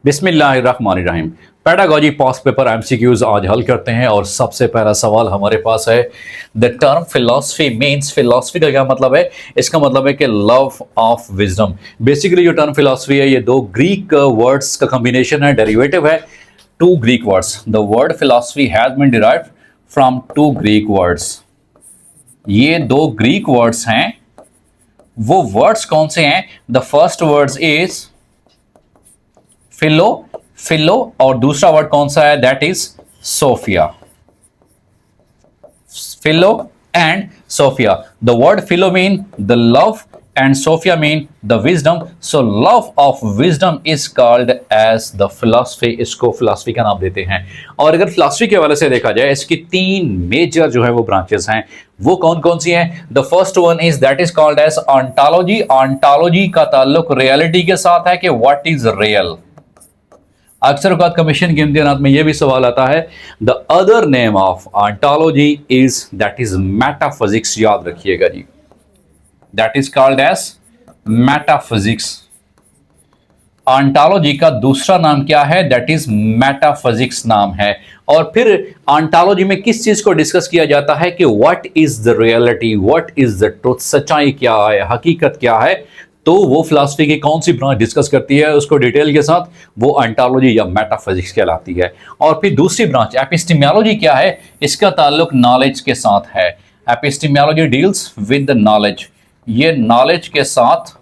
बिस्मिल्लाहिर्रहमानिर्रहीम। Pedagogy past paper MCQs आज हल करते हैं और सबसे पहला सवाल हमारे पास है the term philosophy means. Philosophy का क्या मतलब है? इसका मतलब है कि लव ऑफ विजडम। बेसिकली जो टर्म फिलॉसफी है ये दो ग्रीक वर्ड्स का कॉम्बिनेशन है, डेरिवेटिव है, two Greek words. The word philosophy has been derived from two Greek words. ये दो ग्रीक वर्ड्स हैं। वो वर्ड्स कौन से हैं? The first words is philo और दूसरा वर्ड कौन सा है? That is sophia. Philo and sophia. The word philo mean the love and sophia mean the wisdom. So love of wisdom is called as the philosophy. इसको philosophy का नाम देते हैं। और अगर फिलॉसफी के हवाले से देखा जाए, इसकी तीन मेजर जो है वो ब्रांचेस हैं। वो कौन कौन सी हैं? The first one is that is called as ontology. Ontology का ताल्लुक रियलिटी के साथ है कि व्हाट इज रियल। अक्सर औकात कमीशन के इम्तिहान में यह भी सवाल आता है the other name of ontology is that is metaphysics. याद रखिएगा जी, that is called as metaphysics. Ontology का दूसरा नाम क्या है? दैट इज मेटाफिजिक्स नाम है। और फिर ऑन्टोलॉजी में किस चीज को डिस्कस किया जाता है कि what is the reality, what is the truth, सच्चाई क्या है, हकीकत क्या है। तो वो फिलॉसफी की कौन सी ब्रांच डिस्कस करती है उसको डिटेल के साथ, वो ऑन्टोलॉजी या मेटाफिजिक्स कहलाती है। और फिर दूसरी ब्रांच एपिस्टेमोलॉजी क्या है? इसका ताल्लुक नॉलेज के साथ है। Epistemology deals with the knowledge. ये नॉलेज के साथ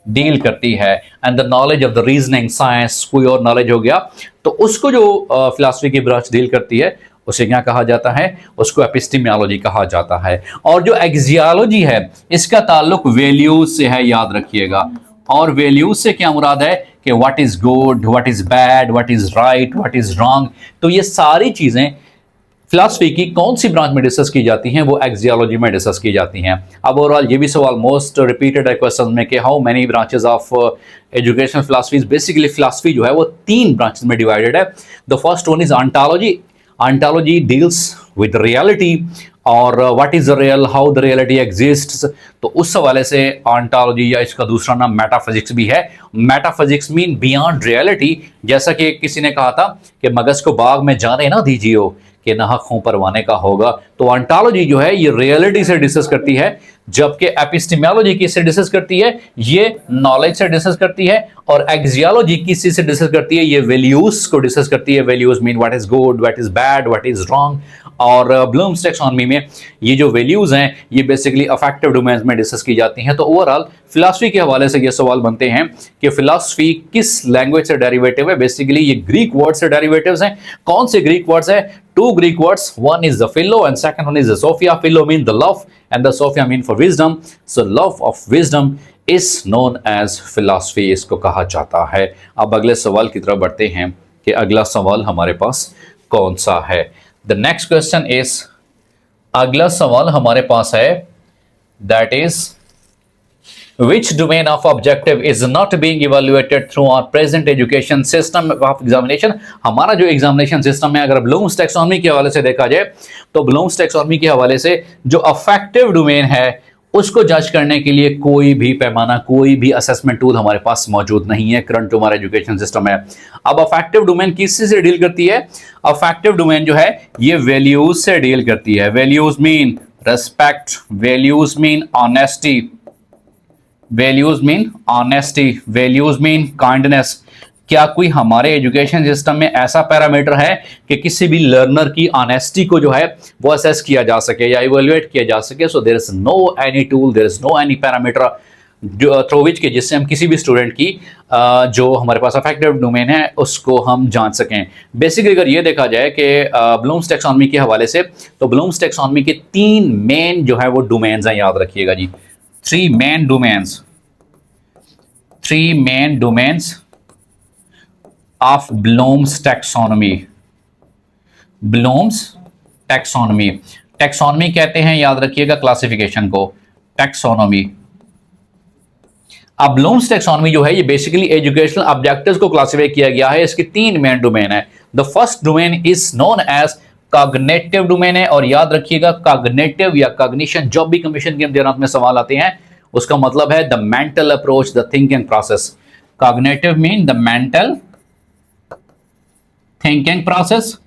डील करती है। And the knowledge of the reasoning, science, कोई और नॉलेज हो गया तो उसको जो फिलॉसफी की ब्रांच डील करती है उसे क्या कहा जाता है? उसको एपिस्टेमोलॉजी कहा जाता है। और जो एक्सियोलॉजी है इसका ताल्लुक वैल्यूज से है, याद रखिएगा। और वैल्यूज से क्या मुराद है कि what is good, what is bad, what is right, what is wrong. तो ये सारी चीजें फिलॉसफी की कौन सी ब्रांच में डिस्कस की जाती हैं? वो एक्सियोलॉजी में डिस्कस की जाती हैं। अब ओवरऑल ये भी सवाल मोस्ट रिपीटेड है क्वेश्चन में कि how many branches of educational philosophy. Basically philosophy जो है वो तीन ब्रांचेस में डिवाइडेड है। The first one is ontology. Ontology deals with reality और what is the real, how the reality exists. तो उस हवाले से ऑन्टोलॉजी या इसका दूसरा नाम मेटाफिजिक्स भी है। Metaphysics mean beyond reality. जैसा कि किसी ने कहा था कि मगज को बाग में जाने ना दीजिए कि नाहक खूं परवाने का होगा। तो ऑन्टोलॉजी जो है ये रियलिटी से डिस्कस करती है, जबकि एपिस्टेमोलॉजी किससे डिस्कस करती है? ये नॉलेज से डिस्कस करती है। और एक्सियोलॉजी किस चीज से डिस्कस करती है? ये वैल्यूज को डिस्कस करती है। Values mean what is good, what is bad, what is wrong. और ब्लूम्स टैक्सोनॉमी में ये जो वैल्यूज हैं ये बेसिकली अफेक्टिव डोमेन्स में डिस्कस की जाती हैं। तो ओवरऑल फिलॉसफी के हवाले से ये सवाल बनते हैं कि फिलॉसफी किस लैंग्वेज से डेरिवेटिव है? बेसिकली ये ग्रीक वर्ड से डेरिवेटिव्स हैं। कौन से ग्रीक वर्ड्स हैं? Two Greek words, one is the philo and second one is the sophia. Philo mean the love and the sophia mean for wisdom. So love of wisdom is known as philosophy, इसको कहा जाता है। अब अगले सवाल की तरफ बढ़ते हैं कि अगला सवाल हमारे पास कौन सा है। द नेक्स्ट क्वेश्चन इज, अगला सवाल हमारे पास है that is which domain of objective is not being evaluated through our present education system of examination। हमारा जो एग्जामिनेशन सिस्टम है, अगर ब्लूम्स टैक्सोनॉमी के हवाले से देखा जाए तो ब्लूम्स टैक्सोनॉमी के हवाले से जो अफेक्टिव डोमेन है उसको जज करने के लिए कोई भी पैमाना, कोई भी असेसमेंट टूल हमारे पास मौजूद नहीं है। करंट जो हमारा एजुकेशन सिस्टम है, अब अफेक्टिव डोमेन किससे से डील करती है? अफेक्टिव डोमेन जो है ये वैल्यूज से डील करती है। Values mean respect, values mean honesty, values mean honesty, values mean kindness. क्या कोई हमारे एजुकेशन सिस्टम में ऐसा पैरामीटर है कि किसी भी लर्नर की ऑनेस्टी को जो है वो असेस किया जा सके या इवैल्यूएट किया जा सके? So there is no any tool, there is no any parameter through which के जिससे हम किसी भी स्टूडेंट की जो हमारे पास अफेक्टिव डोमेन है उसको हम जान सकें। बेसिकली अगर ये देखा जाए कि ब्लूम्स टैक्सोनॉमी के हवाले से, तो ब्लूम्स टैक्सोनॉमी के तीन मेन जो है वो डोमेन्स हैं, याद रखिएगा जी। Three main domains of Bloom's taxonomy। Bloom's taxonomy, taxonomy कहते हैं, याद रखिएगा, क्लासिफिकेशन को टैक्सोनॉमी। अब ब्लूम्स टैक्सोनॉमी जो है ये बेसिकली एजुकेशनल ऑब्जेक्टिव्स को क्लासिफाई किया गया है। इसके तीन मेन डोमेन है। The first domain is known as cognitive domain है। और याद रखिएगा कॉग्निटिव या कॉग्निशन, जब भी कमीशन के इम्तिहान में सवाल आते हैं उसका मतलब है the mental approach, the thinking process. Cognitive mean the mental thinking process.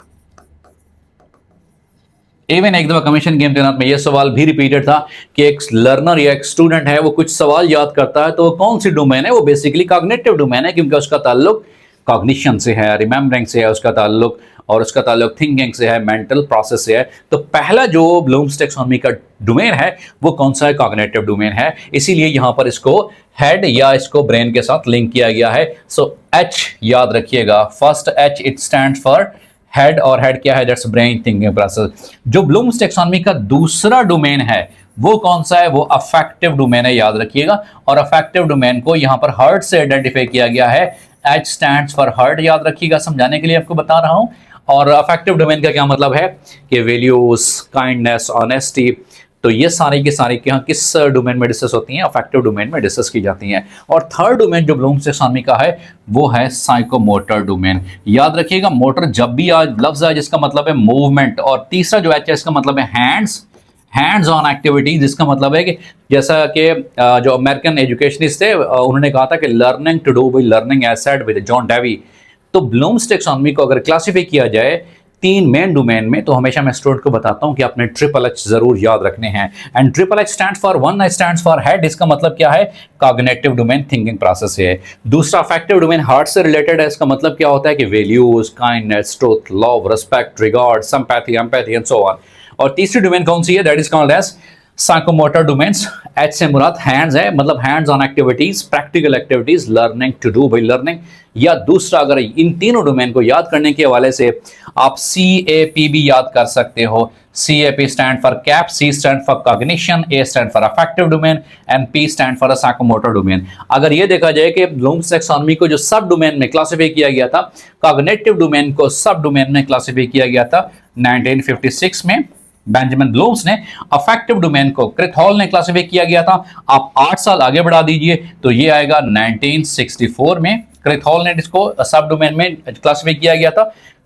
Even एक दफा कमीशन के इम्तिहान में यह सवाल भी रिपीटेड था कि एक लर्नर या एक स्टूडेंट है वो कुछ सवाल याद करता है तो कौन सी डोमेन है, वो बेसिकली कॉग्निटिव डोमेन है, क्योंकि उसका ताल्लुक कॉग्निशन से है, रिमेम्बरिंग से है उसका ताल्लुक, और उसका ताल्लुक थिंकिंग से है, मेंटल प्रोसेस से है। तो पहला जो ब्लूम्स टैक्सोनॉमी का डोमेन है वो कौन सा है, कॉग्निटिव डोमेन है। इसीलिए यहां पर इसको हेड या इसको ब्रेन के साथ लिंक किया गया है। सो एच याद रखिएगा, first H it stand for head, और हेड क्या है, दैट्स ब्रेन थिंकिंग प्रोसेस। जो ब्लूम्स टैक्सोनॉमी का दूसरा डोमेन है वो कौन सा है, वो अफेक्टिव डोमेन है, याद रखिएगा। और अफेक्टिव डोमेन को यहां पर हर्ट से आइडेंटिफाई किया गया है, एच स्टैंड्स फॉर हर्ट, याद रखिएगा, समझाने के लिए आपको बता रहा हूं। और अफेक्टिव डोमेन का क्या मतलब है कि वैल्यूज, काइंडनेस, ऑनेस्टी, तो ये सारी की सारी यहाँ किस डोमेन में डिस्कस होती हैं, अफेक्टिव डोमेन में डिस्कस की जाती हैं। और थर्ड डोमेन जो ब्लूम्स टैक्सोनॉमी का है वो है साइकोमोटर डोमेन। याद रखिएगा, मोटर जब भी आज लफ्ज है जिसका मतलब है मूवमेंट, और तीसरा जो है इसका मतलब है हैंड्स ऑन एक्टिविटी, जिसका मतलब है कि जैसा कि जो अमेरिकन एजुकेशनिस्ट थे उन्होंने कहा था कि learning to do by learning as said with John Dewey. तो ब्लूम्स टैक्सोनॉमी को अगर क्लासिफाई किया जाए तीन मेन डोमेन में, तो हमेशा मैं स्टूडेंट को बताता हूं कि आपने ट्रिपल एच जरूर याद रखने हैं। And triple H stands for, one stands for head, इसका मतलब क्या है, कॉग्निटिव डोमेन, थिंकिंग प्रोसेस है। दूसरा अफेक्टिव डोमेन हार्ट से रिलेटेड है, इसका मतलब क्या होता है कि values, kindness, truth, love, respect, regard, sympathy, empathy and so on. और तीसरी डोमेन कौन सी है, that is called as psychomotor domains. H से मुराद हैंड्स है, मतलब hands on activities, practical activities, learning to do by learning. या दूसरा, अगर इन तीनों डोमेन को याद करने के हवाले से आप CAP भी याद कर सकते हो। CAP stand for cap, C stand for cognition, A stand for affective domain and P stand for psychomotor domain. अगर ये देखा जाए कि ब्लूम्स टैक्सोनॉमी को जो सब डोमेन में क्लासिफाई किया गया था, कॉग्निटिव डोमेन को सब डोमेन में क्लासिफाई किया गया था 1956 में बेंजामिन ब्लूम्स ने। अफेक्टिव डोमेन को क्रिथ हॉल ने क्लासिफाई किया गया था। आप 8 साल आगे बढ़ा दीजिए तो ये आएगा 1964 में, क्रिथ हॉल ने इसको सब डोमेन में क्लासिफाई किया गया था।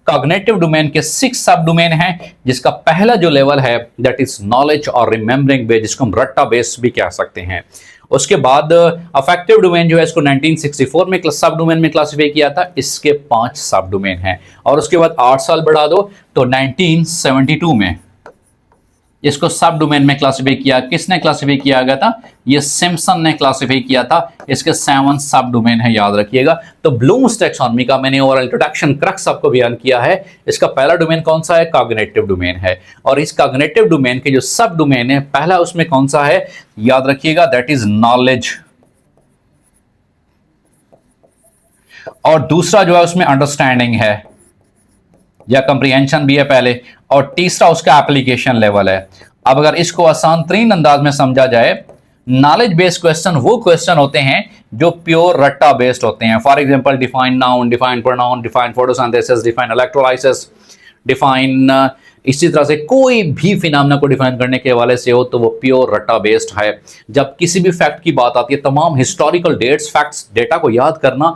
कॉग्निटिव डोमेन के 6 सब डोमेन हैं, जिसका पहला जो लेवल है दैट इज नॉलेज और रिमेम्बरिंग बेस, जिसको हम रट्टा बेस भी कह सकते हैं। उसके बाद अफेक्टिव डोमेन जो है इसको 1964 में सब डोमेन में क्लासिफाई किया था, इसके 5 सब डोमेन हैं। और उसके बाद 8 साल बढ़ा दो तो 1972 में इसको सब डोमेन में क्लासिफाई किया। किसने क्लासिफाई किया गया था, ये सिम्पसन ने क्लासिफाई किया था। इसके 7 सब डोमेन है, याद रखिएगा। तो ब्लूम्स टैक्सोनॉमी का मैंने ओवरऑल इंट्रोडक्शन क्रक्स आपको बयान किया है। इसका पहला डोमेन कौन सा है, कॉग्निटिव डोमेन है। और इस कॉग्निटिव डोमेन के जो सब डोमेन है, पहला उसमें कौन सा है, याद रखिएगा, दैट इज नॉलेज। और दूसरा जो है उसमें अंडरस्टैंडिंग है या कंप्रीहेंशन भी है पहले, और तीसरा उसका एप्लीकेशन लेवल है। अब अगर इसको आसान तरीन अंदाज में समझा जाए, नॉलेज बेस्ड क्वेश्चन वो क्वेश्चन होते हैं जो प्योर रट्टा बेस्ड होते हैं। For example define noun, define pronoun, define photosynthesis, define electrolysis, define, इसी तरह से कोई भी फिनोमेना को डिफाइन करने के हवाले से हो तो वो प्योर रट्टा बेस्ड है। जब किसी भी फैक्ट की बात आती है, तमाम हिस्टोरिकल डेट्स, फैक्ट्स, डेटा को याद करना,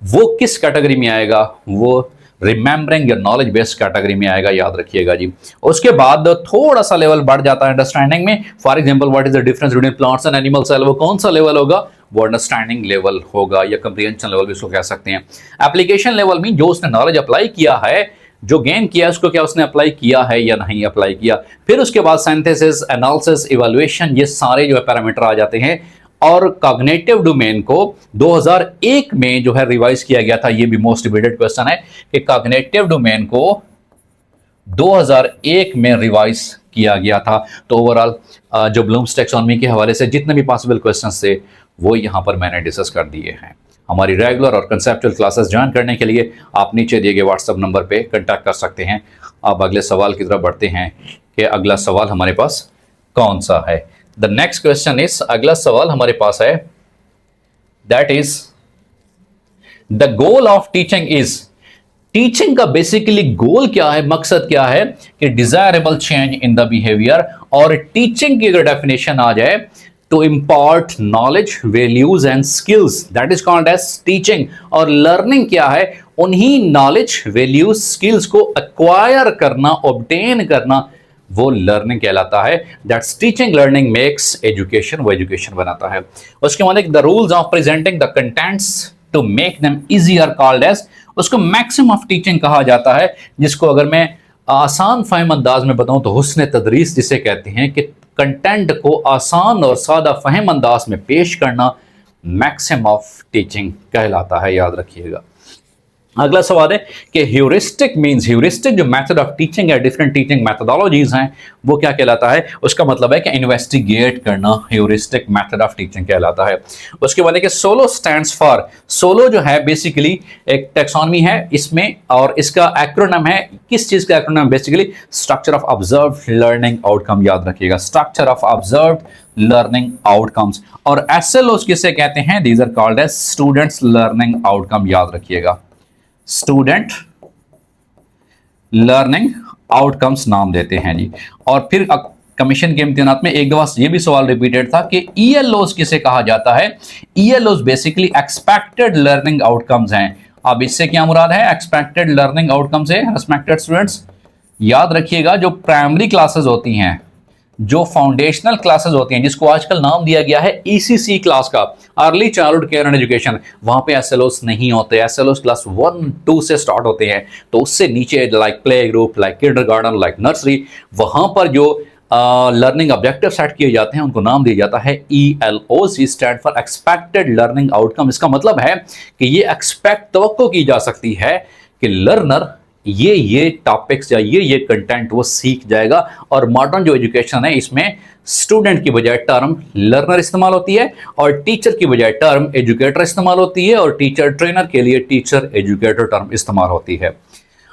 वो किस कैटेगरी में आएगा, वो रिमेम्बरिंग या नॉलेज बेस्ड कैटेगरी में आएगा, याद रखिएगा जी। उसके बाद थोड़ा सा लेवल बढ़ जाता है अंडरस्टैंडिंग में। For example what is the difference between plants and animal cell, वो कौन सा लेवल होगा, वो अंडरस्टैंडिंग लेवल होगा या कंप्रीहेंशन लेवल भी उसको कह सकते हैं। एप्लीकेशन लेवल में जो उसने नॉलेज अप्लाई किया है, जो गेन किया, उसको क्या उसने अप्लाई किया है या नहीं अप्लाई किया। फिर उसके बाद सिंथेसिस, एनालिसिस, इवैल्यूएशन, ये सारे जो है पैरामीटर आ जाते हैं। और कॉग्निटिव डोमेन को 2001 में जो है रिवाइज किया गया था। ये भी मोस्ट डिबेटेड क्वेश्चन है कि कॉग्निटिव डोमेन को 2001 में रिवाइज किया गया था। तो ओवरऑल जो ब्लूम्स टैक्सोनॉमी के हवाले से जितने भी पॉसिबल क्वेश्चंस थे वो यहां पर मैंने डिस्कस कर दिए हैं। हमारी रेगुलर और कंसेप्चुअल क्लासेस ज्वाइन करने के लिए आप नीचे दिए गए व्हाट्सएप नंबर पे कांटेक्ट कर सकते हैं। अब अगले सवाल की तरफ बढ़ते हैं कि अगला सवाल हमारे पास कौन सा है। द नेक्स्ट क्वेश्चन इज, अगला सवाल हमारे पास है, that is the goal of teaching is, teaching का बेसिकली गोल क्या है, मकसद क्या है कि desirable change in the behaviour. और टीचिंग की अगर डेफिनेशन आ जाए to impart knowledge, values and skills, that is called as teaching। और learning क्या है, उन्हीं knowledge, values, skills को acquire करना, obtain करना, वो learning कहलाता है। That's teaching, learning makes education, वो education बनाता है। उसके बाद the rules of presenting the contents to make them easier called as, उसको मैक्सिमम ऑफ टीचिंग कहा जाता है, जिसको अगर मैं आसान फहम अंदाज में बताऊं तो हुस्न तदरीस जिसे कहते हैं, कि कंटेंट को आसान और सादा फहम अंदाज में पेश करना मैक्सिमम ऑफ टीचिंग कहलाता है, याद रखिएगा। अगला सवाल है कि ह्यूरिस्टिक मींस, ह्यूरिस्टिक जो मेथड ऑफ टीचिंग है, डिफरेंट टीचिंग मेथोडोलॉजीज हैं, वो क्या कहलाता है? उसका मतलब है कि इन्वेस्टिगेट करना ह्यूरिस्टिक मेथड ऑफ टीचिंग कहलाता है। उसके बाद है कि सोलो स्टैंड्स फॉर, सोलो जो है बेसिकली एक टेक्सोनमी है इसमें, और इसका एक्रोनिम है, किस चीज का acronym? Basically structure of observed learning outcome, याद रखिएगा, structure of observed learning outcomes. और एसएलओ किसे कहते हैं? These are called as students learning outcome, याद रखिएगा, स्टूडेंट लर्निंग आउटकम्स नाम देते हैं जी। और फिर कमीशन के इम्तिहानात में एक दफा ये भी सवाल रिपीटेड था कि ईएलओस किसे कहा जाता है? ईएलओस बेसिकली एक्सपेक्टेड लर्निंग आउटकम्स हैं। अब इससे क्या मुराद है? एक्सपेक्टेड लर्निंग आउटकम्स है रिस्पेक्टेड स्टूडेंट्स, याद रखिएगा, जो प्राइमरी क्लासेस होती हैं, जो फाउंडेशनल क्लासेस होती हैं, जिसको आजकल नाम दिया गया है ईसीसी क्लास का, early childhood care and education, वहां पे एसएलओस नहीं होते। एसएलओस क्लास 1, 2 से स्टार्ट होते हैं, तो उससे नीचे like play group, like kindergarten, like nursery, वहां पर जो लर्निंग ऑब्जेक्टिव सेट किए जाते हैं उनको नाम दिया जाता है ELOs, stand for expected learning outcome. इसका मतलब है कि ये एक्सपेक्ट, तवक्को की जा सकती है कि लर्नर ये टॉपिक्स या ये कंटेंट वो सीख जाएगा। और मॉडर्न जो एजुकेशन है इसमें स्टूडेंट की बजाय टर्म लर्नर इस्तेमाल होती है, और टीचर की बजाय टर्म एजुकेटर इस्तेमाल होती है, और टीचर ट्रेनर के लिए टीचर एजुकेटर टर्म इस्तेमाल होती है।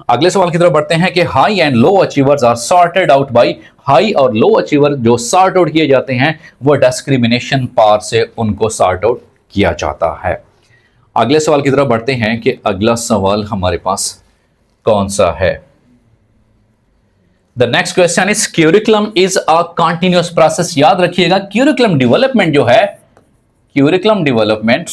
अगले सवाल की तरफ बढ़ते हैं कि high and low achievers are sorted out by, high और लो अचीवर जो सॉर्ट आउट किए जाते हैं वो डिस्क्रिमिनेशन पार से उनको सॉर्ट आउट किया जाता है। अगले सवाल की तरफ बढ़ते हैं कि अगला सवाल हमारे पास कौन सा है? The next question is curriculum is a continuous process. याद रखिएगा, क्यूरिकुलम डेवलपमेंट जो है, क्यूरिकुलम डेवलपमेंट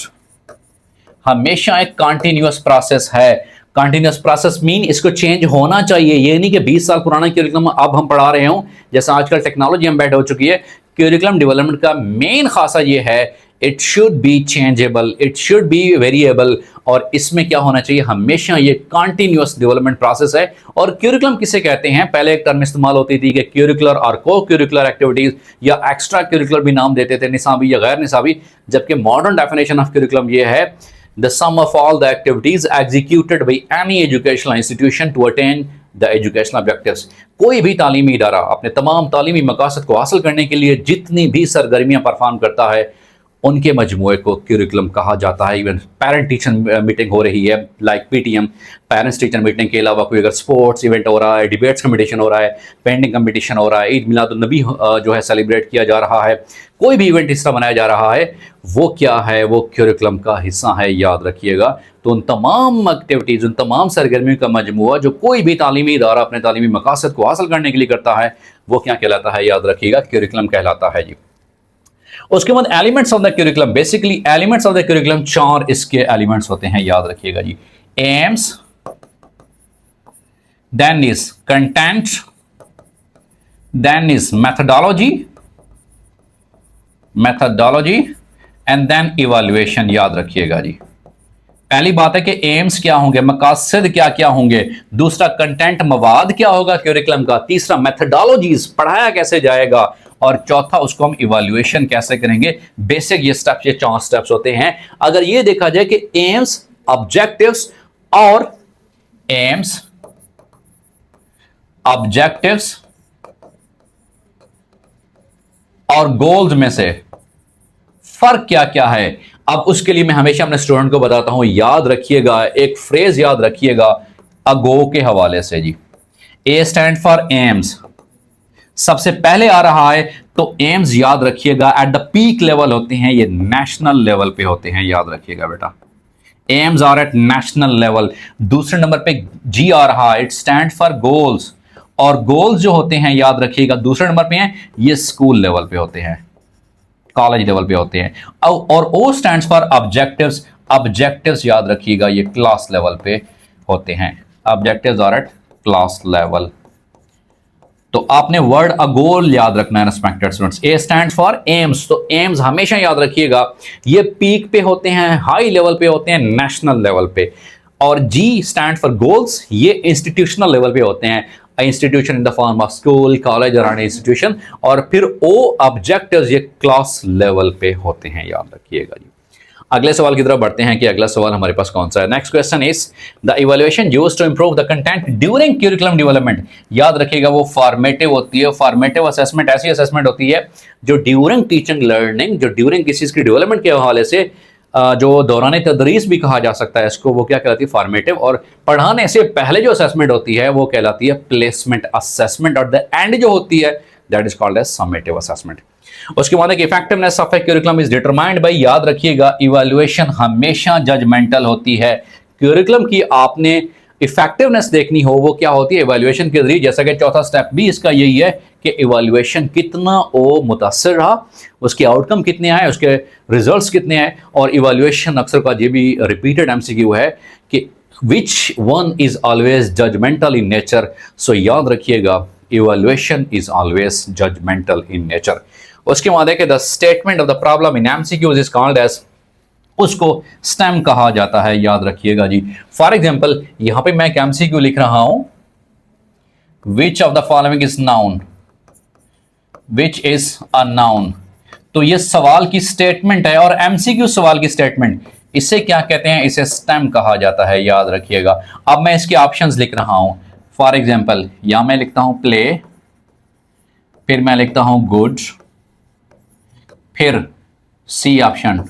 हमेशा एक कंटिन्यूअस प्रोसेस है। कंटिन्यूअस प्रोसेस मीन इसको चेंज होना चाहिए, ये नहीं कि 20 साल पुराना क्यूरिकुलम अब हम पढ़ा रहे हो, जैसा आजकल टेक्नोलॉजी एम्बेड हो चुकी है। क्यूरिकुलम डेवलपमेंट का मेन खासा ये है, it should be changeable, it should be variable, और इसमें क्या होना चाहिए? हमेशा ये कंटिन्यूअस डेवलपमेंट प्रोसेस है। और क्यूरिकुलम किसे कहते हैं? पहले एक टर्म इस्तेमाल होती थी कि क्यूरिकुलर और को क्यूरिकुलर एक्टिविटीज, या एक्स्ट्रा क्यूरिकुलर भी नाम देते थे, निसाबी या गैर निसाबी, जबकि मॉडर्न डेफिनेशन ऑफ क्यूरिकुलम ये है, the sum of all the activities executed by any educational institution to attain the educational objectives. कोई भी तालीमी इदारा अपने तमाम तालीमी मकासद को हासिल करने के लिए जितनी भी सरगर्मियां परफॉर्म करता है, उनके मजमूए को क्यूरिकुलम कहा जाता है। इवन पेरेंट टीचर मीटिंग हो रही है, like PTM, parents teacher meeting के अलावा कोई अगर स्पोर्ट्स इवेंट हो रहा है, डिबेट्स कंपटीशन हो रहा है, पेंटिंग कंपटीशन हो रहा है, ईद मिलादुन्नबी जो है सेलिब्रेट किया जा रहा है, कोई भी इवेंट इस तरह बनाया जा रहा है, वो क्या है? वो क्यूरिकुलम का हिस्सा है, याद रखिएगा। तो उन तमाम एक्टिविटीज़, उन तमाम सरगर्मियों का मजमूआ जो कोई भी तालीमी इदारा अपने तालीमी मकासद को हासिल करने के लिए करता है, वो क्या कहलाता है? याद रखिएगा, क्यूरिकुलम कहलाता है जी। उसके बाद elements of the curriculum, basically elements of the curriculum 4 इसके एलिमेंट्स होते हैं, याद रखिएगा जी। Aims, then is content, then is methodology and then evaluation, याद रखिएगा जी। पहली बात है कि एम्स क्या होंगे, मकासद क्या क्या होंगे, दूसरा कंटेंट मवाद क्या होगा क्यूरिकुलम का, तीसरा मेथोडोलॉजीज पढ़ाया कैसे जाएगा, और चौथा उसको हम इवैल्यूएशन कैसे करेंगे। बेसिक ये स्टेप्स, ये 4 स्टेप्स होते हैं। अगर ये देखा जाए कि एम्स, ऑब्जेक्टिव्स और एम्स, ऑब्जेक्टिव्स और गोल्स में से फर्क क्या क्या है, अब उसके लिए मैं हमेशा अपने स्टूडेंट को बताता हूं, याद रखिएगा, एक फ्रेज याद रखिएगा अगो के हवाले से जी। ए स्टैंड फॉर एम्स, सबसे पहले आ रहा है, तो एम्स याद रखिएगा एट द पीक लेवल होते हैं, ये नेशनल लेवल पे होते हैं, याद रखिएगा बेटा, aims are at national level. दूसरे नंबर पे जी आ रहा है, इट स्टैंड फॉर गोल्स, और गोल्स जो होते हैं याद रखिएगा दूसरे नंबर पे हैं, ये स्कूल लेवल पे होते हैं, कॉलेज लेवल पे होते हैं। और O stands for objectives, objectives याद रखिएगा ये क्लास लेवल पे होते हैं, objectives are at class level. तो आपने वर्ड अ गोल याद रखना है respected students. A stand for aims, तो एम्स हमेशा याद रखिएगा ये पीक पे होते हैं, हाई लेवल पे होते हैं, नेशनल लेवल पे। और जी स्टैंड फॉर गोल्स, ये इंस्टीट्यूशनल लेवल पे होते हैं, institution in the form of school, college और इंस्टीट्यूशन। और फिर ओ ऑब्जेक्टिव्स, ये क्लास लेवल पे होते हैं, याद रखिएगा जी। अगले सवाल की तरफ बढ़ते हैं कि अगला सवाल हमारे पास कौन सा है। Next question is the evaluation used to improve the content during curriculum development. याद रखिएगा वो फॉर्मेटिव होती है। फॉर्मेटिव असेसमेंट ऐसी असेसमेंट होती है जो ड्यूरिंग टीचिंग लर्निंग, जो ड्यूरिंग किसी चीज की डेवलपमेंट के हवाले से जो दौरान तदरीस भी कहा जा सकता है इसको, वो क्या कहलाती है, फॉर्मेटिव। और पढ़ाने से पहले जो असेसमेंट होती है वो कहलाती है प्लेसमेंट असेसमेंट, और द एंड जो होती है that is called as summative assessment. उसके बाद effectiveness of a curriculum is determined by, याद रखिएगा इवैल्यूएशन हमेशा जजमेंटल होती है। करिकुलम की आपने इफेक्टिवनेस देखनी हो वो क्या होती है, इवैल्यूएशन के जरिए। जैसा कि चौथा स्टेप भी इसका यही है कि इवैल्यूएशन कितना वो मुतासिर रहा, उसके आउटकम कितने आए, उसके रिजल्ट्स कितने आए। और इवैल्यूएशन अक्सर का ये भी रिपीटेड एमसीक्यू है कि which one is always judgemental in nature. So याद रखिएगा evaluation is always judgemental in nature. उसके बाद है कि the statement of the problem in MCQs is called as, उसको स्टेम कहा जाता है, याद रखिएगा जी। फॉर एग्जांपल यहां पे मैं एक एमसीक्यू लिख रहा हूं, विच of the following is noun, which is a noun. तो ये सवाल की स्टेटमेंट है और एमसीक्यू सवाल की स्टेटमेंट, इसे क्या कहते हैं, इसे स्टेम कहा जाता है, याद रखिएगा। अब मैं इसके ऑप्शंस लिख रहा हूं। फॉर एग्जाम्पल यहां मैं लिखता हूं प्ले, फिर मैं लिखता हूं गुड, फिर C option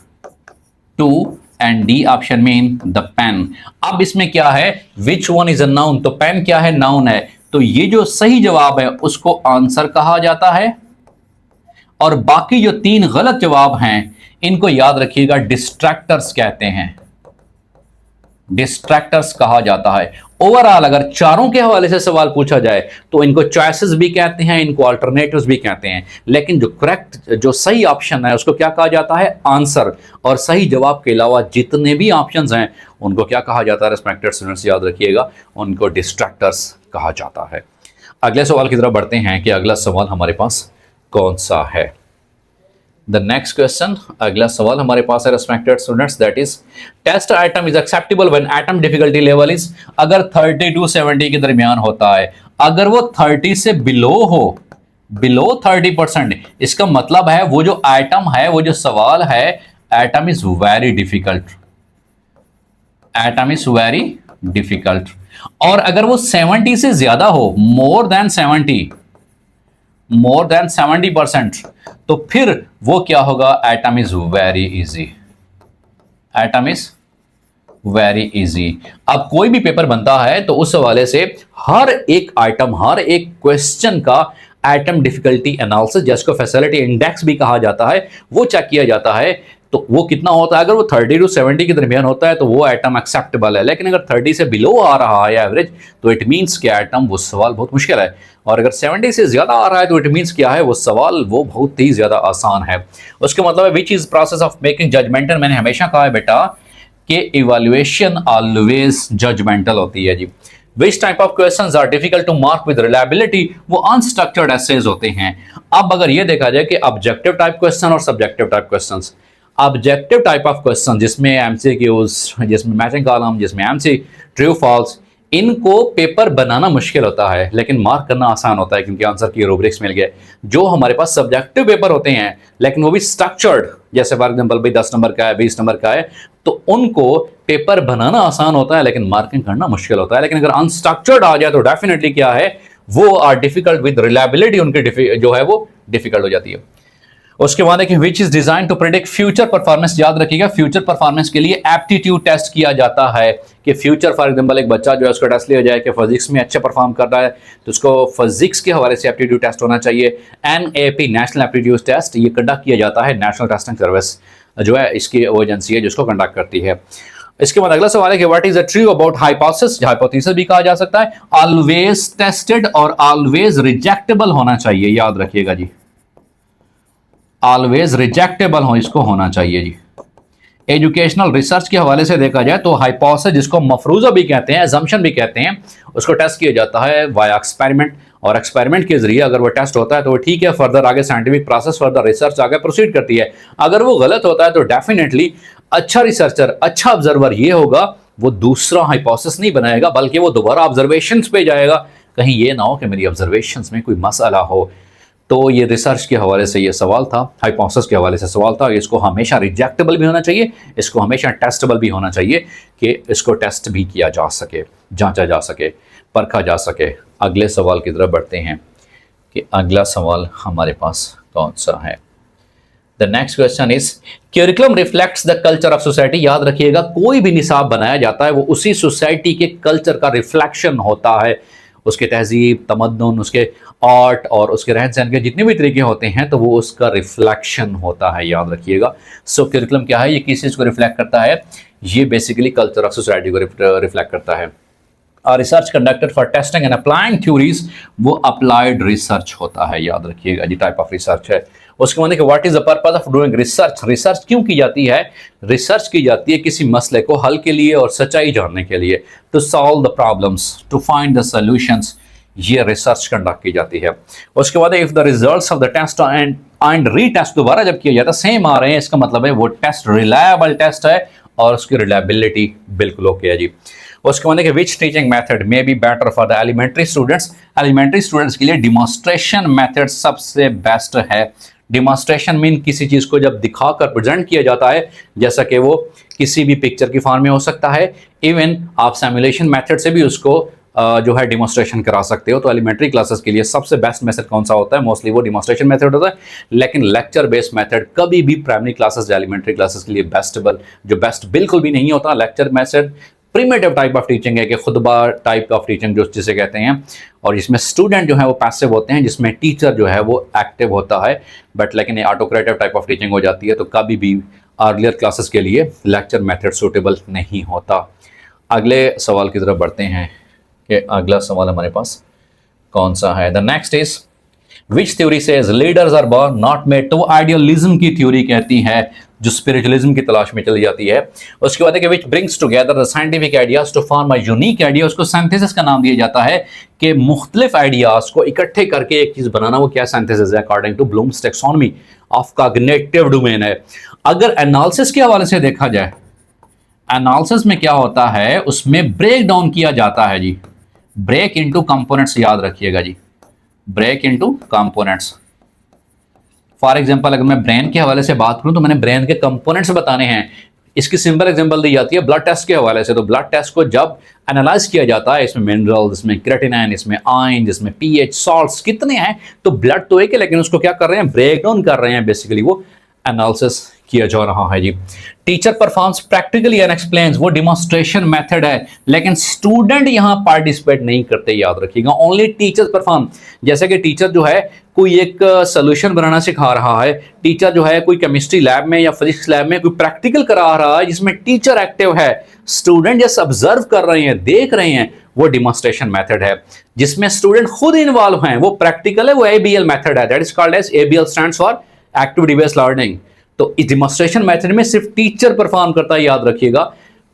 two and D option mean the pen. अब इसमें क्या है, which one is a noun, तो पेन क्या है, नाउन है। तो ये जो सही जवाब है उसको आंसर कहा जाता है, और बाकी जो तीन गलत जवाब हैं इनको याद रखिएगा डिस्ट्रैक्टर्स कहते हैं, डिस्ट्रैक्टर्स कहा जाता है। ओवरऑल अगर चारों के हवाले से सवाल पूछा जाए तो इनको चॉइसेस भी कहते हैं, इनको अल्टरनेटिव्स भी कहते हैं, लेकिन जो करेक्ट, जो सही ऑप्शन है उसको क्या कहा जाता है, आंसर। और सही जवाब के अलावा जितने भी ऑप्शंस हैं उनको क्या कहा जाता है, रिस्पेक्टेड स्टूडेंट्स याद रखिएगा, उनको डिस्ट्रैक्टर्स कहा जाता है। अगले सवाल की तरफ बढ़ते हैं कि अगला सवाल हमारे पास कौन सा है। द नेक्स्ट क्वेश्चन, अगला सवाल हमारे पास है respected students, that is test item is acceptable when item difficulty level is, अगर 30 to 70 के दरमियान होता है, अगर वो 30 से बिलो हो, बिलो 30%, इसका मतलब है वो जो आइटम है, वो जो सवाल है, atom is very difficult, atom is very difficult. और अगर वो 70 से ज्यादा हो, मोर देन 70%, तो फिर वो क्या होगा, atom is very easy, atom is very easy. अब कोई भी पेपर बनता है तो उस हवाले से हर एक आइटम, हर एक क्वेश्चन का एटम डिफिकल्टी एनालिसिस, जिसको फैसिलिटी इंडेक्स भी कहा जाता है, वो चेक किया जाता है। तो वो कितना होता है, अगर वो 30 to 70 के दरमियान होता है तो वो आइटम एक्सेप्टेबल है, लेकिन अगर 30 से बिलो आ रहा है एवरेज, तो इट मीन्स कि आइटम, वो सवाल बहुत मुश्किल है। और अगर 70 से ज्यादा आ रहा है तो इट मीन्स क्या है, वो सवाल वो बहुत ही ज्यादा आसान है। उसका मतलब है which is process of making judgemental. मैंने हमेशा कहा है बेटा कि इवैल्यूएशन ऑलवेज जजमेंटल होती है जी। Which type of questions are difficult to mark with reliability, वो अनस्ट्रक्चर्ड एसेज होते हैं। अब अगर ये देखा जाए कि ऑब्जेक्टिव टाइप क्वेश्चन और subjective type questions, objective type of question जिसमें एमसीक्यूज, जिसमें मैचिंग कॉलम, जिसमें एमसी ट्रू फॉल्स, इनको पेपर बनाना मुश्किल होता है लेकिन मार्क करना आसान होता है क्योंकि आंसर की रूब्रिक्स मिल गए। जो हमारे पास सब्जेक्टिव पेपर होते हैं लेकिन वो भी स्ट्रक्चर्ड, जैसे फॉर एग्जांपल भाई 10 नंबर का है, 20 नंबर का है, तो उनको पेपर बनाना आसान होता है लेकिन मार्किंग करना मुश्किल होता है। लेकिन अगर अनस्ट्रक्चर्ड आ जाए तो डेफिनेटली क्या है, वो आर डिफिकल्ट विद रिलायबिलिटी, उनकी जो है वो डिफिकल्ट हो जाती है। उसके बाद है कि which is design to predict future performance. याद रखिएगा फ्यूचर परफॉर्मेंस के लिए एप्टीट्यूड टेस्ट किया जाता है कि फ्यूचर, फॉर एग्जांपल एक बच्चा जो है उसका टेस्ट लिया जाए कि फिजिक्स में अच्छा परफॉर्म कर रहा है तो उसको फिजिक्स के हवाले से एप्टीट्यूड टेस्ट होना चाहिए। NAP नेशनल एप्टीट्यूड टेस्ट, ये कंडक्ट किया जाता है, नेशनल टेस्टिंग सर्विस जो है इसकी वो एजेंसी है जिसको कंडक्ट करती है। इसके बाद अगला सवाल है कि what is a true about hypothesis, hypothesis भी कहा जा सकता है। ऑलवेज टेस्टेड और ऑलवेज रिजेक्टेबल होना चाहिए, याद रखिएगा जी, ऑलवेज रिजेक्टेबल हो, इसको होना चाहिए जी। एजुकेशनल रिसर्च के हवाले से देखा जाए तो हाइपोथेसिस, जिसको मफरूजा भी कहते हैं, असम्पशन भी कहते हैं, उसको टेस्ट किया जाता है वाया एक्सपेरिमेंट, और एक्सपेरिमेंट के जरिए अगर वो टेस्ट होता है तो वो ठीक है, फर्दर आगे साइंटिफिक प्रोसेस, फर्दर रिसर्च आगे प्रोसीड करती है। अगर वो गलत होता है तो डेफिनेटली अच्छा रिसर्चर, अच्छा ऑब्जर्वर ये होगा वो दूसरा हाइपोथेसिस नहीं बनाएगा, बल्कि वो दोबारा ऑब्जर्वेशंस पे जाएगा, कहीं ये ना हो कि मेरी ऑब्जर्वेशंस में कोई मसला हो। तो ये रिसर्च के हवाले से ये सवाल था, हाइपोथेसिस के हवाले से सवाल था। इसको हमेशा रिजेक्टेबल भी होना चाहिए, इसको हमेशा टेस्टेबल भी होना चाहिए कि इसको टेस्ट भी किया जा सके, जांचा जा सके, परखा जा सके। अगले सवाल की तरफ बढ़ते हैं कि अगला सवाल हमारे पास कौन सा है। The next question is curriculum reflects the culture of society. याद रखिएगा, कोई भी निसाब बनाया जाता है वो उसी सोसाइटी के कल्चर का रिफ्लेक्शन होता है, उसके तहजीब, तमद्दुन, उसके आर्ट और उसके रहन सहन के जितने भी तरीके होते हैं, तो वो उसका रिफ्लेक्शन होता है, याद रखिएगा। सो करिकुलम क्या है, ये किस चीज़ को रिफ्लेक्ट करता है, ये बेसिकली कल्चर ऑफ सोसाइटी को रिफ्लेक्ट करता है। Research conducted for testing and applying theories, वो अप्लाइड रिसर्च होता है, याद रखिएगा जी, टाइप ऑफ रिसर्च है। उसके मतलब what is the purpose of doing research, research क्यों की जाती है, रिसर्च की जाती है किसी मसले को हल के लिए और सच्चाई जानने के लिए, to solve the problems, to find the solutions, ये रिसर्च कंडक्ट की जाती है। उसके बाद if the results of the test and retest दोबारा जब किया जाता है सेम आ रहे हैं, इसका मतलब है वो टेस्ट रिलायबल टेस्ट है और उसकी रिलायबिलिटी बिल्कुल ओके है जी। उसके बाद which teaching method may be better for the elementary students, elementary students के लिए डिमॉन्स्ट्रेशन मेथड सबसे बेस्ट है। डिमॉन्स्ट्रेशन मीन किसी चीज़ को जब दिखाकर प्रेजेंट किया जाता है, जैसा कि वो किसी भी पिक्चर की फॉर्म में हो सकता है, इवन आप सिमुलेशन मेथड से भी उसको जो है डिमॉन्स्ट्रेशन करा सकते हो। तो एलिमेंट्री क्लासेस के लिए सबसे बेस्ट मेथड कौन सा होता है, मोस्टली वो डिमॉन्स्ट्रेशन मेथड होता है। लेकिन लेक्चर बेस्ड मेथड कभी भी प्राइमरी क्लासेस या एलिमेंट्री क्लासेस के लिए बेस्ट बिल्कुल भी नहीं होता। Lecture method primitive type of teaching है कि खुतबा टाइप ऑफ टीचिंग जो जिसे कहते हैं, और इसमें स्टूडेंट जो है वो पैसिव होते हैं, जिसमें टीचर जो है वो एक्टिव होता है। बट लेकिन ये ऑटोक्रेटिव टाइप ऑफ टीचिंग हो जाती है, तो कभी भी अर्लियर क्लासेस के लिए लेक्चर मेथड सूटेबल नहीं होता। अगले सवाल की तरफ बढ़ते हैं कि अगला सवाल हमारे पास कौन सा है। The next is which theory says leaders are born not made, तो आइडियलिज्म की थ्योरी कहती है जो स्पिरिचुअलिज्म की तलाश में चली जाती है। उसके बाद है कि which brings together the scientific ideas to form a unique idea, उसको सिंथेसिस का नाम दिया जाता है कि मुख्तलिफ आइडियाज को इकट्ठे करके एक चीज बनाना, वो क्या सिंथेसिस है according to Bloom's taxonomy of cognitive domain है। अगर एनालिसिस के हवाले से देखा जाए, एनालिसिस में क्या होता है, उसमें ब्रेक डाउन किया जाता है जी, ब्रेक इनटू कंपोनेंट्स, याद रखिएगा जी, break into components. For example अगर मैं ब्रेन के हवाले से बात करूं तो मैंने ब्रेन के कंपोनेंट्स बताने हैं। इसकी सिंपल एग्जांपल दी जाती है ब्लड टेस्ट के हवाले से। तो ब्लड टेस्ट को जब एनालाइज किया जाता है, इसमें मिनरल्स, इसमें क्रेटिनाइन, इसमें आयन, इसमें पीएच, सॉल्ट्स कितने हैं, तो ब्लड तो एक है, लेकिन उसको क्या कर रहे हैं, ब्रेक डाउन कर रहे हैं, बेसिकली वो एनालिसिस किया जा रहा है जी। Teacher performs practically and explains, वो डिमॉन्स्ट्रेशन मेथड है, लेकिन स्टूडेंट यहां पार्टिसिपेट नहीं करते, याद रखिएगा, ओनली टीचर परफॉर्म। जैसे कि टीचर जो है कोई एक सोल्यूशन बनाना सिखा रहा है, टीचर जो है कोई केमिस्ट्री लैब में या फिजिक्स लैब में कोई प्रैक्टिकल करा रहा है जिसमें टीचर एक्टिव है, स्टूडेंट जस्ट ऑब्जर्व कर रहे हैं, देख रहे हैं, वो डिमॉन्स्ट्रेशन मेथड है। जिसमें स्टूडेंट खुद इन्वॉल्व हैं, वो प्रैक्टिकल है, वो एबीएल मेथड है, that is called as ABL stands for activity based learning. तो इस डिमॉन्स्ट्रेशन मेथड में सिर्फ टीचर परफॉर्म करता है, याद रखिएगा,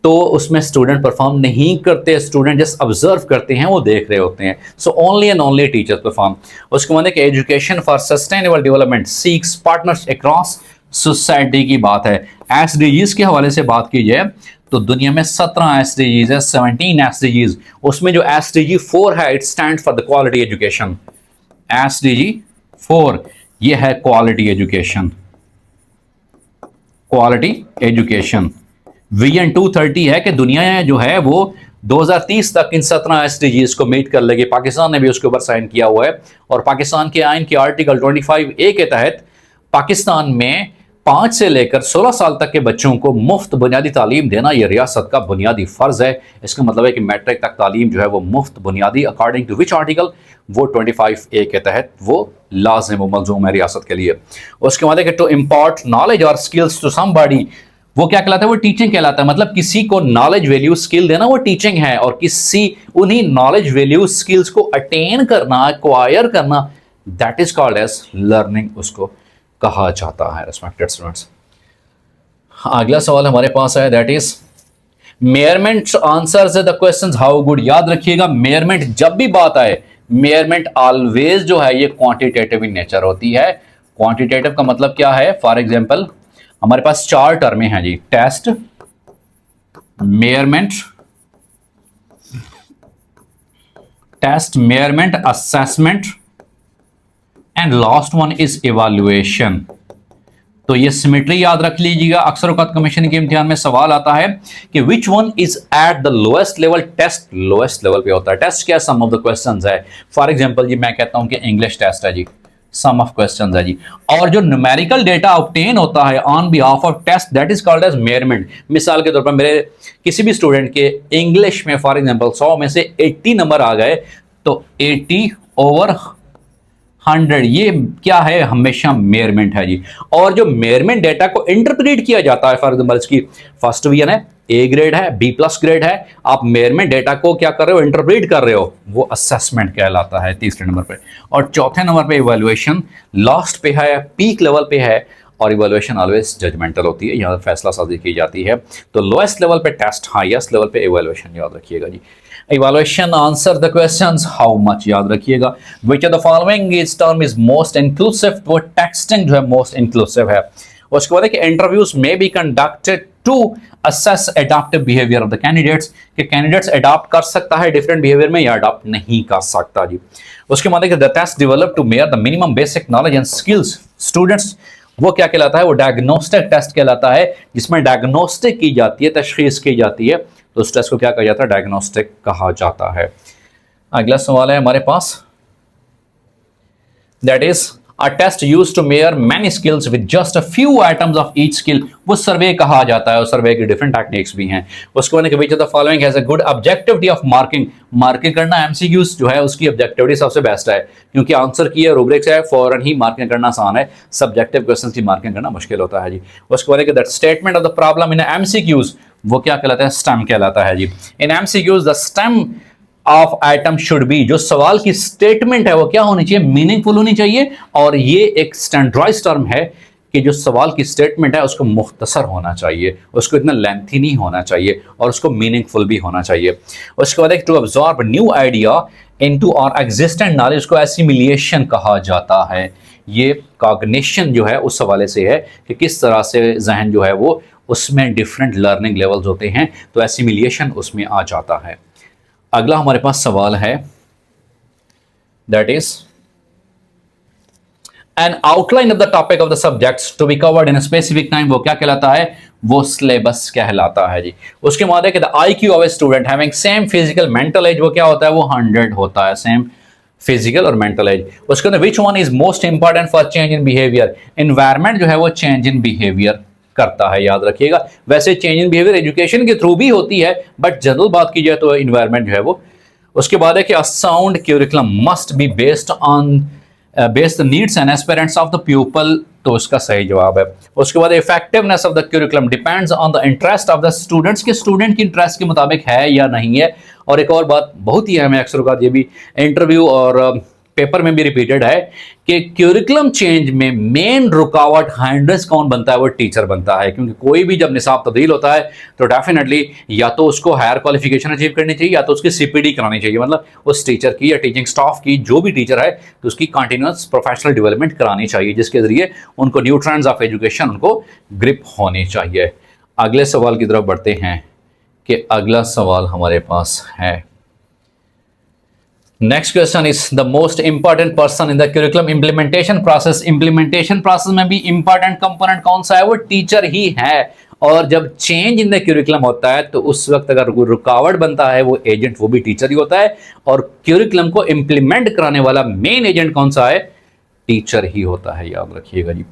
तो उसमें स्टूडेंट परफॉर्म नहीं करते, स्टूडेंट जस्ट ऑब्जर्व करते हैं, वो देख रहे होते हैं। So only and only teachers perform. उसके बाद कि education for sustainable development seeks partners across society की बात है। एसडीजीज के हवाले से बात की जाए तो दुनिया में 17 एसडीजीज है, 17 एसडीजीज। उसमें जो एसडीजी 4 है, it stand for the quality education. SDG 4 ये है quality education, quality education. Vision 230 है कि दुनिया जो है वो 2030 तक इन 17 एसडीजीज को मीट कर लेगी। पाकिस्तान ने भी उसके ऊपर साइन किया हुआ है, और पाकिस्तान के आइन के आर्टिकल 25A के तहत पाकिस्तान में 5 से लेकर 16 साल तक के बच्चों को मुफ्त बुनियादी तालीम देना ये रियासत का बुनियादी फर्ज है। इसका मतलब है कि मैट्रिक तक तालीम जो है वो मुफ्त बुनियादी, अकॉर्डिंग टू विच आर्टिकल, वो 25A के तहत वो लाज़िम व मलज़ूम है रियासत के लिए। उसके बाद है कि टू इम्पार्ट नॉलेज और स्किल्स टू समबॉडी, वो क्या कहलाता है, वो टीचिंग कहलाता है। मतलब किसी को नॉलेज वैल्यू स्किल देना वो टीचिंग है, और किसी उन्हीं नॉलेज वैल्यू स्किल्स को अटेन करना, एक्वायर करना, that is called as learning, उसको कहा जाता है रिस्पेक्टेड स्टूडेंट्स। अगला सवाल हमारे पास है, that is मेयरमेंट answers the questions how good. याद रखिएगा, मेयरमेंट जब भी बात आए, मेयरमेंट ऑलवेज जो है ये क्वांटिटेटिव इन नेचर होती है। क्वांटिटेटिव का मतलब क्या है, फॉर एग्जांपल हमारे पास 4 टर्में हैं जी, test, measurement, test, measurement, assessment and last one is evaluation. तो ये सिमेट्री याद रख लीजिएगा। अक्सर औकात कमीशन के इम्तिहान में सवाल आता है कि which one is at the lowest level. Test lowest level पे होता है। टेस्ट क्या, सम ऑफ द क्वेश्चंस है। फॉर एग्जांपल जी मैं कहता हूं कि इंग्लिश टेस्ट है जी, सम ऑफ क्वेश्चंस है जी। और जो न्यूमेरिकल डेटा ऑब्टेन होता है on behalf of test, that is called as measurement. मिसाल के तौर पर मेरे किसी भी स्टूडेंट के इंग्लिश में फॉर एग्जांपल 100 में से 80 नंबर आ गए, तो 80/100 ये क्या है, हमेशा मेयरमेंट है जी। और जो मेयरमेंट डेटा को इंटरप्रेट किया जाता है, फॉर एग्जांपल इसकी फर्स्ट डिवीजन है, ए ग्रेड है, बी प्लस ग्रेड है, आप मेयरमेंट डेटा को क्या कर रहे हो, इंटरप्रेट कर रहे हो, वो असेसमेंट कहलाता है तीसरे नंबर पे। और चौथे नंबर पे इवैल्यूएशन, लास्ट पे है, पीक लेवल पे है। और इवैल्यूएशन ऑलवेज जजमेंटल होती है, यहाँ फैसला साजी की जाती है। तो लोएस्ट लेवल पे टेस्ट, हाईएस्ट लेवल पे इवैल्यूएशन, याद रखिएगा जी। Evaluation, answer the questions, how much, याद रखिएगा। Which of the following is term is most inclusive, वो टेक्सटिंग जो है मोस्ट इंक्लूसिव है। उसके बाद है कि इंटरव्यूज में be conducted to assess adaptive behaviour of the candidates, कि कैंडिडेट्स अडॉप्ट कर सकता है डिफरेंट बिहेवियर में या अडॉप्ट नहीं कर सकता जी। उसके बाद है कि the test develop to measure the minimum basic knowledge and skills students, वो क्या कहलाता है, वो डायग्नोस्टिक टेस्ट कहलाता है, जिसमें डायग्नोस्टिक की जाती है, तशखीस की जाती है। तो उस टेस्ट को क्या कहा जाता है, डायग्नोस्टिक कहा जाता है। अगला सवाल है हमारे पास, that is a test used to measure many skills with just a few items of each skill, वो सर्वे कहा जाता है। और सर्वे के डिफरेंट टेक्निक्स भी हैं। उसको मैंने which of the following has a good objectivity of marking, marking करना MCQs जो है उसकी ऑब्जेक्टिविटी सबसे बेस्ट है, क्योंकि आंसर की है, रूब्रिक्स है, फौरन ही मार्किंग करना आसान है। सब्जेक्टिव क्वेश्चन की मार्किंग करना मुश्किल होता है जी। उसको मैंने that statement of the problem in MCQs, वो क्या कहलाता है, स्टेम कहलाता है जी। इन MCQs the stem of item should be, जो सवाल की स्टेटमेंट है वो क्या होनी चाहिए, मीनिंगफुल होनी चाहिए। और ये एक स्टैंडर्डाइज्ड टर्म है कि जो सवाल की स्टेटमेंट है उसको मुख्तसर होना चाहिए, उसको इतना लेंथी नहीं होना चाहिए, और उसको मीनिंगफुल भी होना चाहिए। उसके बाद to absorb new idea into और एग्जिस्टेंट नॉलेज को एसिमिलिएशन कहा जाता है। ये कॉग्निशन जो है उस हवाले से है कि किस तरह से जहन जो है वो उसमें डिफरेंट लर्निंग लेवल्स होते हैं, तो एसिमिलिएशन उसमें आ जाता है। अगला हमारे पास सवाल है, that is an outline of the topic of the subjects to be covered in specific time, वो क्या कहलाता है, वो सिलेबस कहलाता है जी। उसके बाद है कि the IQ of a student having same physical mental as, वो क्या होता है, वो 100 होता है, सेम फिजिकल और मेंटल एज। उसके अंदर विच one is most important for change in behaviour, environment जो है वो चेंज इन बिहेवियर करता है, याद रखिएगा। वैसे चेंज इन बिहेवियर एजुकेशन के थ्रू भी होती है, बट जनरल बात की जाए तो एनवायरनमेंट जो है वो। उसके बाद है कि a sound curriculum must be based on based needs and aspirants of the people, तो उसका सही जवाब है। उसके बाद effectiveness of the curriculum depends on the interest of the students, के स्टूडेंट की इंटरेस्ट के मुताबिक है या नहीं है। और एक और बात बहुत ही अहम है, अक्सर का ये भी इंटरव्यू और पेपर में भी रिपीटेड है कि क्यूरिकुलम चेंज में मेन रुकावट हाइंड्रेस कौन बनता है, वो टीचर बनता है। क्योंकि कोई भी जब निसाब तब्दील होता है तो डेफिनेटली या तो उसको हायर क्वालिफिकेशन अचीव करनी चाहिए या तो उसकी CPD करानी चाहिए, मतलब उस टीचर की या टीचिंग स्टाफ की जो भी टीचर है तो उसकी कंटिन्यूअस प्रोफेशनल डेवलपमेंट करानी चाहिए, जिसके जरिए उनको न्यू ट्रेंड्स ऑफ एजुकेशन उनको ग्रिप होनी चाहिए। अगले सवाल की तरफ बढ़ते हैं कि अगला सवाल हमारे पास है, next question is the most important person in the curriculum implementation process. Implementation process में भी इंपॉर्टेंट कंपोनेंट कौन सा है, वो टीचर ही है। और जब चेंज इन द करिकुलम होता है तो उस वक्त अगर कोई रुकावट बनता है वो एजेंट, वो भी टीचर ही होता है। और करिकुलम को इंप्लीमेंट कराने वाला मेन एजेंट कौन सा है, टीचर ही होता है, याद रखिएगा जी।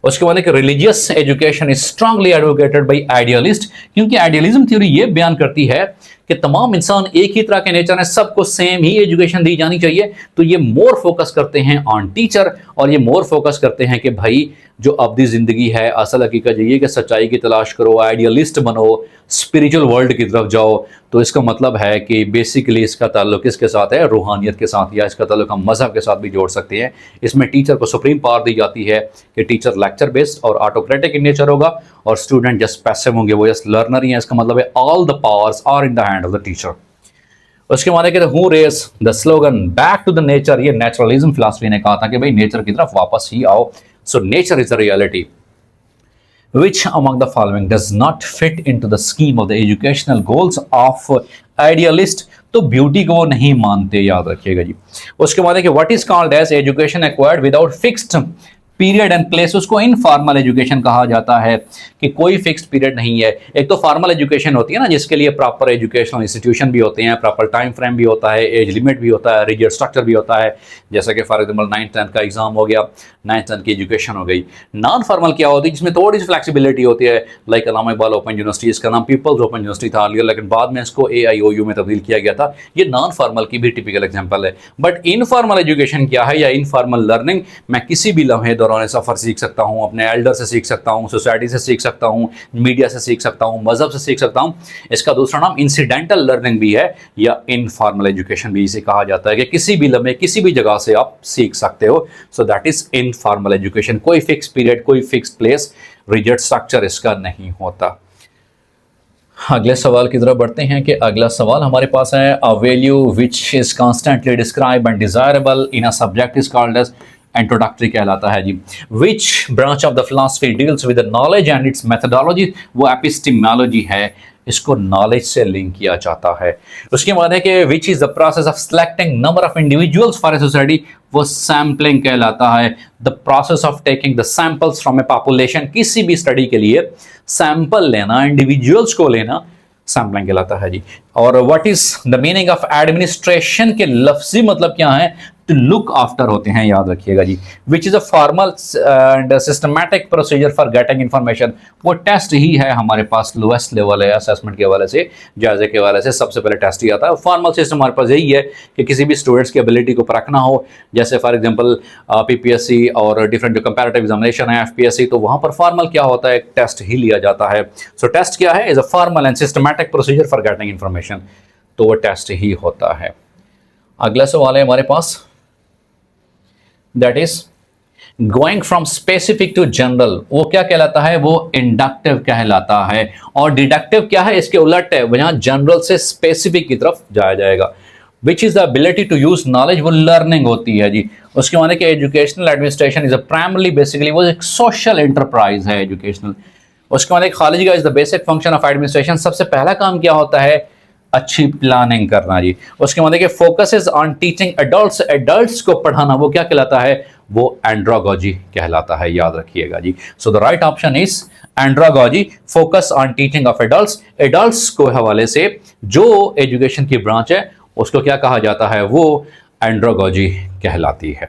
उसके बाद religious education is strongly advocated by idealist, क्योंकि आइडियलिज्म थ्योरी ये बयान करती है कि तमाम इंसान एक ही तरह के नेचर है, सबको सेम ही एजुकेशन दी जानी चाहिए। तो ये मोर फोकस करते हैं ऑन टीचर, और ये मोर फोकस करते हैं कि भाई जो अब्दी जिंदगी है, असल हकीकत ये कि सच्चाई की तलाश करो, आइडियलिस्ट बनो, स्पिरिचुअल वर्ल्ड की तरफ जाओ। तो इसका मतलब है कि बेसिकली इसका ताल्लुक किसके साथ है, रूहानियत के साथ, या इसका ताल्लुक हम मजहब के साथ भी जोड़ सकते हैं। इसमें टीचर को सुप्रीम पावर दी जाती है कि टीचर लेक्चर बेस्ड और ऑटोक्रेटिक इन नेचर होगा, और स्टूडेंट जस्ट पैसिव होंगे, वो जस्ट लर्नर ही है। इसका मतलब है all the powers are in the hand of the teacher. उसके बाद कहते हैं who raise the slogan back to the nature, ये नेचुरलिज्म फिलॉसफी ने कहा था कि भाई नेचर की तरफ वापस ही आओ। So nature is the reality. Which among the following does not fit into the scheme of the educational goals of idealist? तो ब्यूटी को वो नहीं मानते, याद रखिएगा जी। उसके बाद है कि what is called as education acquired without fixed period and place, उसको इनफॉर्मल एजुकेशन कहा जाता है कि कोई फिक्स्ड पीरियड नहीं है। एक तो फॉर्मल एजुकेशन होती है ना, जिसके लिए प्रॉपर एजुकेशनल इंस्टीट्यूशन भी होते हैं, प्रॉपर टाइम फ्रेम भी होता है, एज लिमिट भी होता है, रिजिड स्ट्रक्चर भी होता है, जैसा कि फॉर एग्जाम्पल 9th-10th का एग्जाम हो गया, 9th-10th की एजुकेशन हो गई। नॉन फॉर्मल क्या होती है, जिसमें थोड़ी सी फ्लेक्सिबिलिटी होती है, लाइक अल्लामा इकबाल ओपन यूनिवर्सिटी, इसका नाम पीपल्स ओपन यूनिवर्सिटी था अर्लियर, लेकिन बाद में इसको AIOU में तब्दील किया गया था। ये नॉन फॉर्मल की भी टिपिकल एग्जाम्पल है। बट इनफॉर्मल एजुकेशन क्या है, या इनफॉर्मल लर्निंग, मैं किसी भी लम्हे दौरान सफ़र सीख सकता हूँ, अपने एल्डर से सीख सकता हूँ, सोसाइटी से सीख सकता हूँ, मीडिया से सीख सकता हूँ, मजहब से सीख सकता हूँ। इसका दूसरा नाम इंसिडेंटल लर्निंग भी है, या इनफॉर्मल एजुकेशन भी इसे कहा जाता है, कि किसी भी लम्हे किसी भी जगह से आप सीख सकते हो। So that is informal education. कोई फिक्स पीरियड, कोई फिक्स प्लेस, रिजिड स्ट्रक्चर इसका नहीं होता। अगले सवाल की तरफ बढ़ते हैं कि अगला सवाल हमारे पास है, a value which is constantly describe and desirable in a subject is called as, introductory कहलाता है जी। Which branch of the philosophy deals with the knowledge and its methodology, वो एपिस्टेमोलॉजी है, इसको नॉलेज से लिंक किया जाता है। उसके बाद है कि which is the process of selecting number of individuals for a society, वो सैम्पलिंग कहलाता है। The process of taking the samples from A population, किसी भी स्टडी के लिए सैंपल लेना, इंडिविजुअल्स को लेना, सैम्पलिंग कहलाता है जी। और what is the meaning of administration के लफ्जी मतलब क्या है, टू लुक आफ्टर होते हैं, याद रखिएगा जी। Which is a formal and systematic procedure for getting information, वो टेस्ट ही है हमारे पास लोएस्ट लेवल है असेसमेंट के हवाले से, जायजे के हवाले से सबसे पहले टेस्ट ही आता है। फॉर्मल सिस्टम हमारे पास यही है कि किसी भी स्टूडेंट्स की एबिलिटी को परखना हो, जैसे फॉर एग्जाम्पल PPSC और डिफरेंट जो कंपैरेटिव एग्जामिनेशन है FPSC, तो वहाँ पर फॉर्मल क्या होता है, टेस्ट ही लिया जाता है। सो टेस्ट क्या है, is a formal and systematic procedure for getting information, तो वो टेस्ट ही होता है। अगला सवाल है हमारे पास, that is going from specific to general, वो क्या कहलाता है, वो इंडक्टिव कहलाता है। और डिडक्टिव क्या है, इसके उलट है, वहां जनरल से स्पेसिफिक की तरफ जाया जाएगा। Which is the ability to use knowledge, वो लर्निंग होती है जी। उसके माने कि educational administration is a primarily basically वो एक सोशल एंटरप्राइज है एजुकेशनल। उसके बाद खालिजी का is the basic function of administration, सबसे पहला काम क्या होता है, अच्छी प्लानिंग करना जी। उसके बाद देखिए focus is on teaching adults, adults को पढ़ाना, वो क्या कहलाता है, वो एंड्रोगॉजी कहलाता है, याद रखिएगा जी। So the right option is andragogy, focus on teaching of adults. Adults को हवाले से जो एजुकेशन की ब्रांच है उसको क्या कहा जाता है, वो एंड्रोगॉजी कहलाती है।